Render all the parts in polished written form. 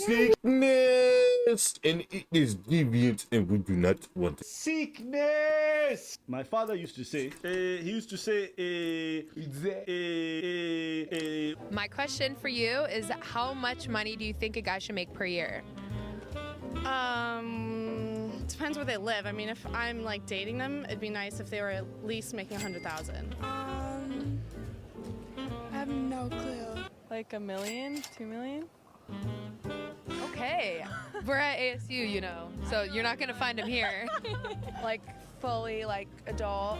Sickness, and it is deviant, and we do not want it. Sickness. My father used to say. He used to say. My question for you is, how much money do you think a guy should make per year? Depends where they live. I mean, if I'm like dating them, it'd be nice if they were at least making 100,000. I have no clue. Like $1 million, $2 million. Okay, we're at ASU, you know, so you're not gonna find him here. Like fully like adult.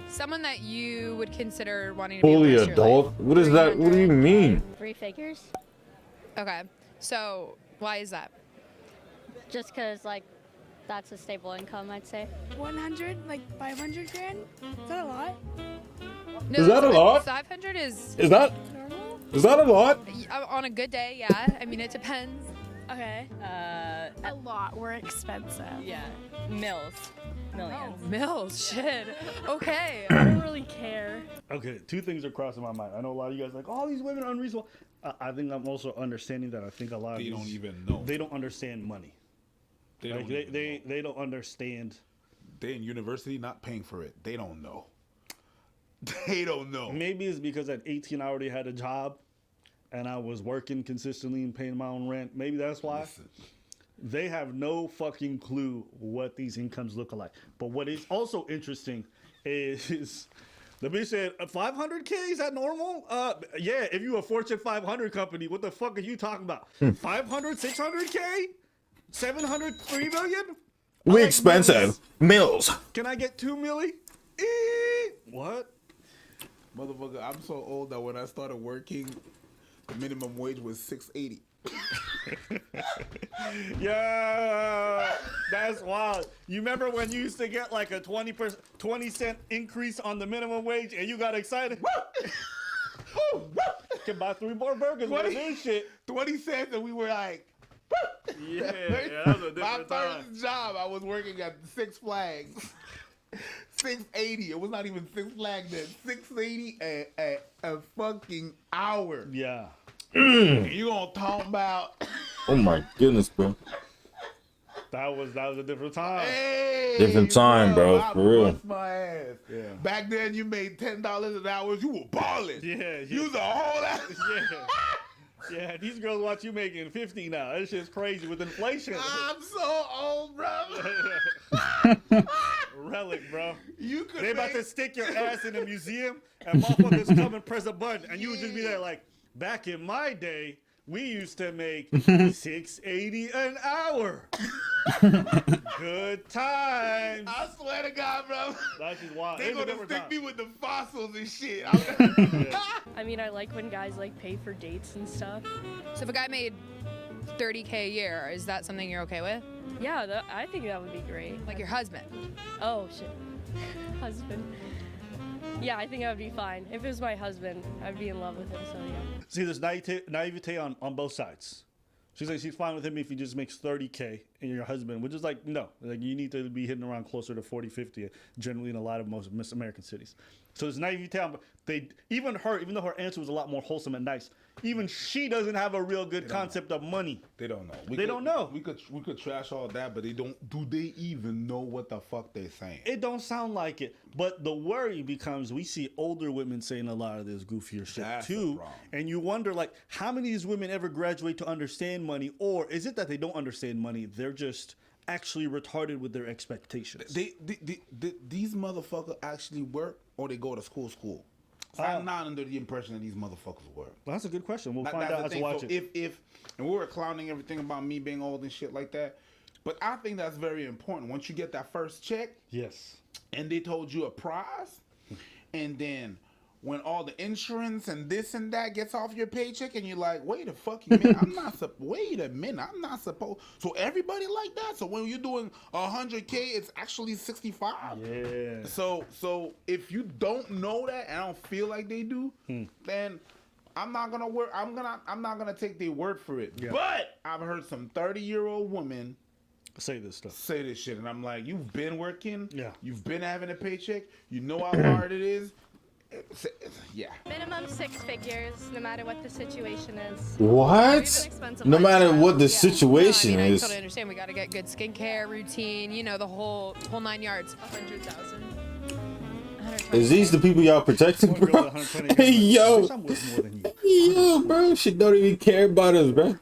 Someone that you would consider wanting to be Fully with the rest of your adult? life. What is that? What do you mean? 3 figures. Okay, so why is that? Just because, like, that's a stable income, I'd say. 100, like 500 grand? Is that a lot? No, Is that a lot? 500 is Is that a lot? on a good day, yeah. I mean, it depends. Okay. A lot. We're expensive. Yeah, millions. Mills, shit. Okay. I don't really care. Okay, two things are crossing my mind. I know a lot of you guys are like, oh, these women are unreasonable. I think I'm also understanding that. I think a lot of They these, don't even know. They don't understand money. They Like, don't even know. they don't understand. They in university not paying for it. They don't know. They don't know. Maybe it's because at 18 I already had a job, and I was working consistently and paying my own rent. Maybe that's why. Listen. They have no fucking clue what these incomes look like. But what is also interesting is the bitch said, 500K, is that normal? Yeah, if you a Fortune 500 company, what the fuck are you talking about? 500, 600K? 700, 3 million? We like expensive. Mills. Can I get 2 milli? What? Motherfucker, I'm so old that when I started working, the minimum wage was $6.80. Yeah, that's wild. You remember when you used to get like a 20% increase on the minimum wage and you got excited? Can buy 3 more burgers with this shit. 20 cents and we were like, Yeah, that was a my different time. first job, I was working at Six Flags. $6.80. It was not even Six Flags then. $6.80 a fucking hour. Yeah. You gonna talk about? Oh my goodness, bro. That was a different time. Hey, Different time, bro, I for real. bust my ass. Yeah. Back then, you made $10 an hour. You were balling. Yeah, You was a whole ass. Yeah. Yeah, these girls watch you making 50 now. That shit's crazy with inflation. I'm so old, bro. Relic, bro. You could. They about to stick your ass in a museum and motherfuckers come and press a button and you would just be there like, back in my day, we used to make $6.80 an hour. Good times. I swear to God, bro. That's just wild. They It's a gonna different stick time. me with the fossils and shit. I mean, I like when guys like pay for dates and stuff. So if a guy made $30K a year, is that something you're okay with? Yeah, I think that would be great. Like your husband? Oh shit, husband. Yeah, I think that would be fine. If it was my husband, I'd be in love with him. So yeah. See, there's naivete on both sides. She's like, she's fine with him if he just makes 30K and you're your husband, which is like, no. Like, you need to be hitting around closer to 40, 50, generally in a lot of most American cities. So there's naivete on, even though her answer was a lot more wholesome and nice, even she doesn't have a real good concept of money. They don't know. They don't know. We could trash all that, but they don't. Do they even know what the fuck they saying? It don't sound like it. But the worry becomes we see older women saying a lot of this goofier shit That's the too. problem. And you wonder, like, how many of these women ever graduate to understand money? Or is it that they don't understand money? They're just actually retarded with their expectations. These motherfuckers actually work or they go to school. So I'm not under the impression that these motherfuckers work. Well, that's a good question. We'll That- find that's out the as we thing. watch So it. if and we were clowning everything about me being old and shit like that, but I think that's very important. Once you get that first check, Yes. and they told you a prize, and then when all the insurance and this and that gets off your paycheck, and you're like, wait a fucking minute, wait a minute, I'm not supposed. So everybody like that. So when you're doing 100K, it's actually 65. Yeah. So if you don't know that, and I don't feel like they do, then I'm not gonna work. I'm not gonna take their word for it. Yeah. But I've heard some 30-year-old women Say this stuff. say this shit, and I'm like, you've been working, Yeah. you've been having a paycheck, you know how hard it is, Yeah. Minimum 6 figures, no matter what the situation is. What? Expensive No matter lifestyle. what the Yeah. situation I is. totally understand. We got to get good skincare routine, you know, the whole 9 yards. 100,000. Is these the people y'all protecting, One girl bro? with 120 Hey, grand, yo. bitch, I'm worth more than you. Yo, bro. She don't even care about us, bro.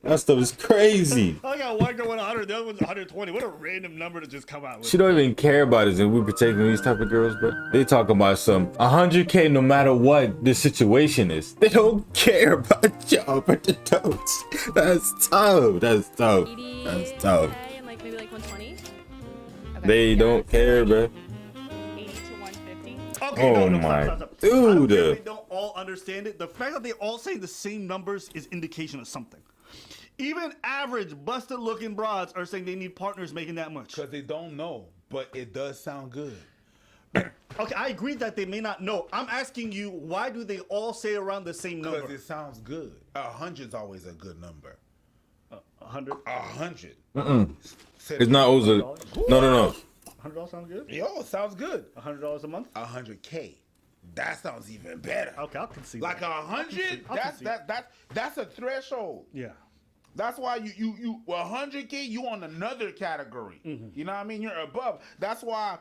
That stuff is crazy. I got one girl with 100, the other one's 120. What a random number to just come out with. She don't even care about us, and we protecting these type of girls, bro. They talking about some 100K no matter what the situation is. They don't care about y'all, but the totes. That's tough. That's tough. That's tough. And like maybe like 120. They don't care, bro. 80 to 150. Okay, Oh no, my stop. dude. I don't care if they don't all understand it. The fact that they all say the same numbers is indication of something. Even average busted looking broads are saying they need partners making that much. Because they don't know, but it does sound good. Okay, I agree that they may not know. I'm asking you, why do they all say around the same number? Because it sounds good. 100's always a good number. 100? 100. It's not always a... No. $100 sound good? Yo, sounds good. $100 a month? 100K. That sounds even better. Okay, I can see Like that. 100. I can see it. That's a threshold. Yeah. That's why you 100K, you on another category. You know what I mean? You're above. That's why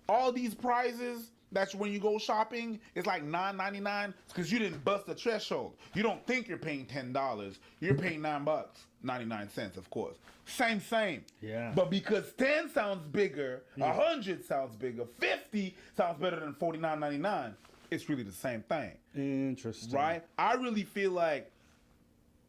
all these prizes, that's when you go shopping, it's like $9.99 because you didn't bust the threshold. You don't think you're paying $10. You're paying $9.99, of course. Same. Yeah. But because 10 sounds bigger, 100 sounds bigger, 50 sounds better than $49.99, it's really the same thing. Interesting. Right? I really feel like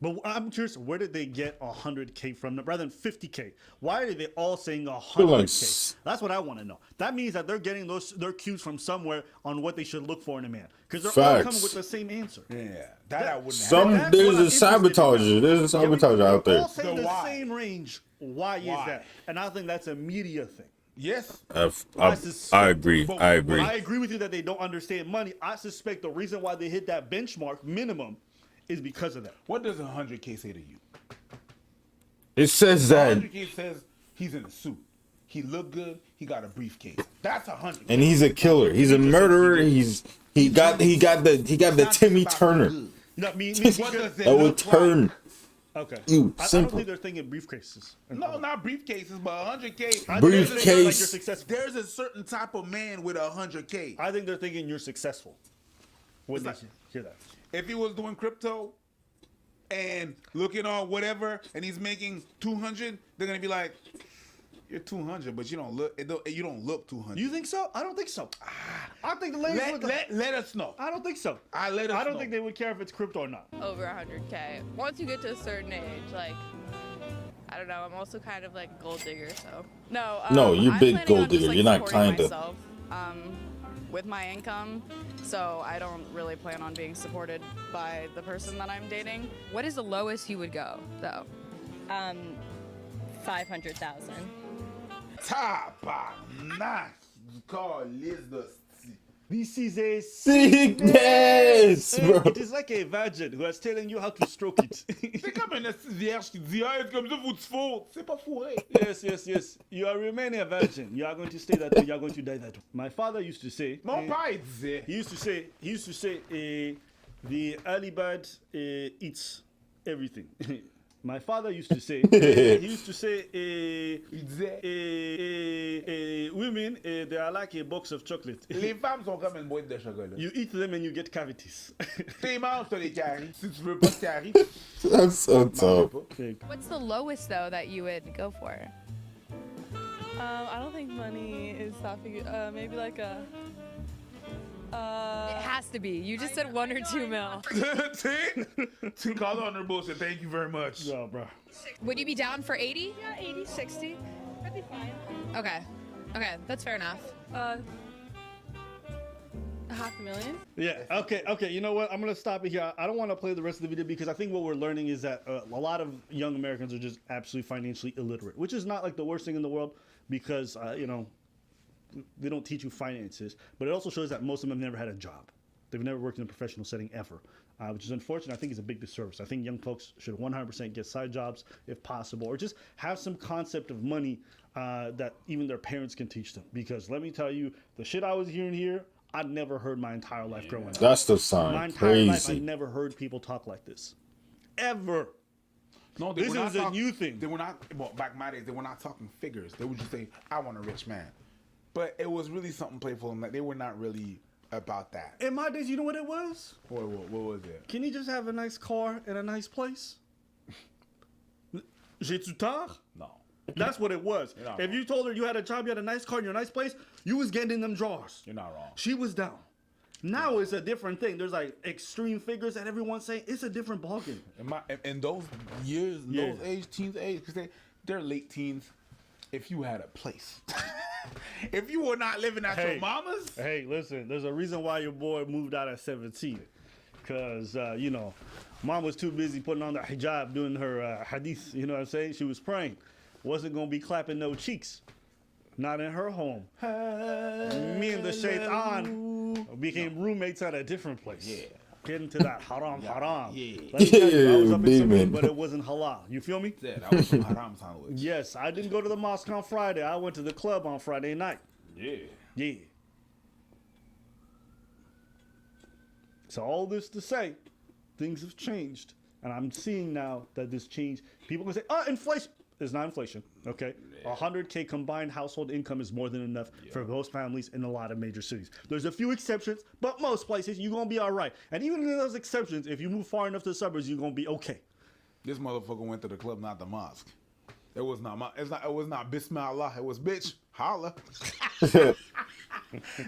But I'm curious, where did they get 100K from rather than 50K? Why are they all saying 100K? That's what I want to know. That means that they're getting their cues from somewhere on what they should look for in a man, because they're all coming with the same answer. yeah, that I wouldn't That's There's what I'm a sabotager. interested in. There's a sabotager out They there. all say So the why? same range. Why is that? And I think that's a media thing. Yes. I agree. I agree. I agree with you that they don't understand money. I suspect the reason why they hit that benchmark minimum is because of that. What does 100K say to you? It says that, 100K says he's in a suit. He look good. He got a briefcase. That's 100K. and he's a killer. He's a murderer. He got the Timmy Turner. You know what I mean? What does it That would look turn like? Okay. you I don't simple. think they're thinking briefcases. No, not briefcases, but 100K. I think they're Briefcase. thinking like you're successful. There's a certain type of man with 100K. I think they're thinking you're successful. When they hear that. If he was doing crypto and looking on whatever, and he's making 200, they're gonna be like, "You're 200, but you don't look 200." You think so? I don't think so. I think the ladies would. Let us know. I don't think so. I don't think they would care if it's crypto or not. Over 100K. Once you get to a certain age, like, I don't know. I'm also kind of like a gold digger, so. No, No, you're I'm big planning gold on just, digger. like, You're not supporting kinda. myself, with my income, so I don't really plan on being supported by the person that I'm dating. What is the lowest you would go, though? 500,000. Tapa, nice. Call Liz the This is a Sickness, bro. It is like a virgin who is telling you how to stroke it. C'est comme une vierge qui dit, ah, comme ça, faut que tu fourres. C'est pas fourré. Yes. You are remaining a virgin. You are going to stay that way. You are going to die that way. My father used to say. Mon père, il disait. He used to say, the early bird eats everything. My father used to say, Il disait. women, they are like a box of chocolate. Les femmes sont comme une boîte de chocolat. You eat them and you get cavities. T'es manges, t'as des caries. Si tu veux pas de caries, That's so tough. What's the lowest, though, that you would go for? I don't think money is that big. Maybe like a. It has to be. You just said 1 or 2 mil. tu call on her bullshit. Thank you very much. No, bro. Would you be down for 80? Yeah, 80, 60. That'd be fine. Okay, that's fair enough. $500,000. Yeah. Okay. You know what? I'm gonna stop it here. I don't want to play the rest of the video because I think what we're learning is that a lot of young Americans are just absolutely financially illiterate, which is not like the worst thing in the world because they don't teach you finances. But it also shows that most of them have never had a job. They've never worked in a professional setting ever. which is unfortunate. I think it's a big disservice. I think young folks should 100% get side jobs if possible, or just have some concept of money that even their parents can teach them. Because let me tell you, the shit I was hearing here, I'd never heard my entire life growing up. That's the My sign. entire life, I Crazy. never heard people talk like this. Ever. No, This was a new thing. They were not, well, back in my days, they were not talking figures. They would just say, I want a rich man. But it was really something playful, and like, they were not really about that. In my days, you know what it was? What was it? Can you just have a nice car and a nice place? J'ai-tu tard? No. That's what it was. You're not If wrong. you told her you had a job, you had a nice car, and your nice place, you was getting in them drawers. You're not wrong. She was down. Now it's a different thing. There's like extreme figures that everyone's saying. It's a different ballgame. In those years, Yeah. those age, teens age, because they're late teens. If you had a place, if you were not living at your mama's, Hey, listen, there's a reason why your boy moved out at 17. Because, you know, mom was too busy putting on the hijab, doing her hadith. You know what I'm saying? She was praying. Wasn't going to be clapping no cheeks. Not in her home. Me and the shaitan became roommates at a different place. Yeah. Getting to that haram. Yeah. Let me tell you, I was up in Demon. Samir, but it wasn't halal. You feel me? yeah, that was some haram sandwich. Yes, I didn't go to the mosque on Friday. I went to the club on Friday night. Yeah. Yeah. So all this to say, things have changed. And I'm seeing now that this change, people can say, oh, inflation. It's not inflation, okay? 100K combined household income is more than enough for most families in a lot of major cities. There's a few exceptions, but most places, you're going to be all right. And even in those exceptions, if you move far enough to the suburbs, you're going to be okay. This motherfucker went to the club, not the mosque. It was not it was not Bismillah. It was bitch. Holla.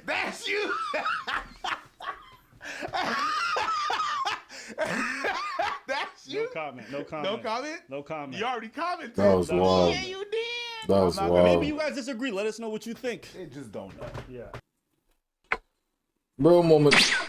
That's you. That's you. No comment. No comment? No comment. You already commented. That was wild. Yeah, you did. That was I'm not gonna- wild. Maybe you guys disagree. Let us know what you think. They just don't know. Yeah. Bro moment.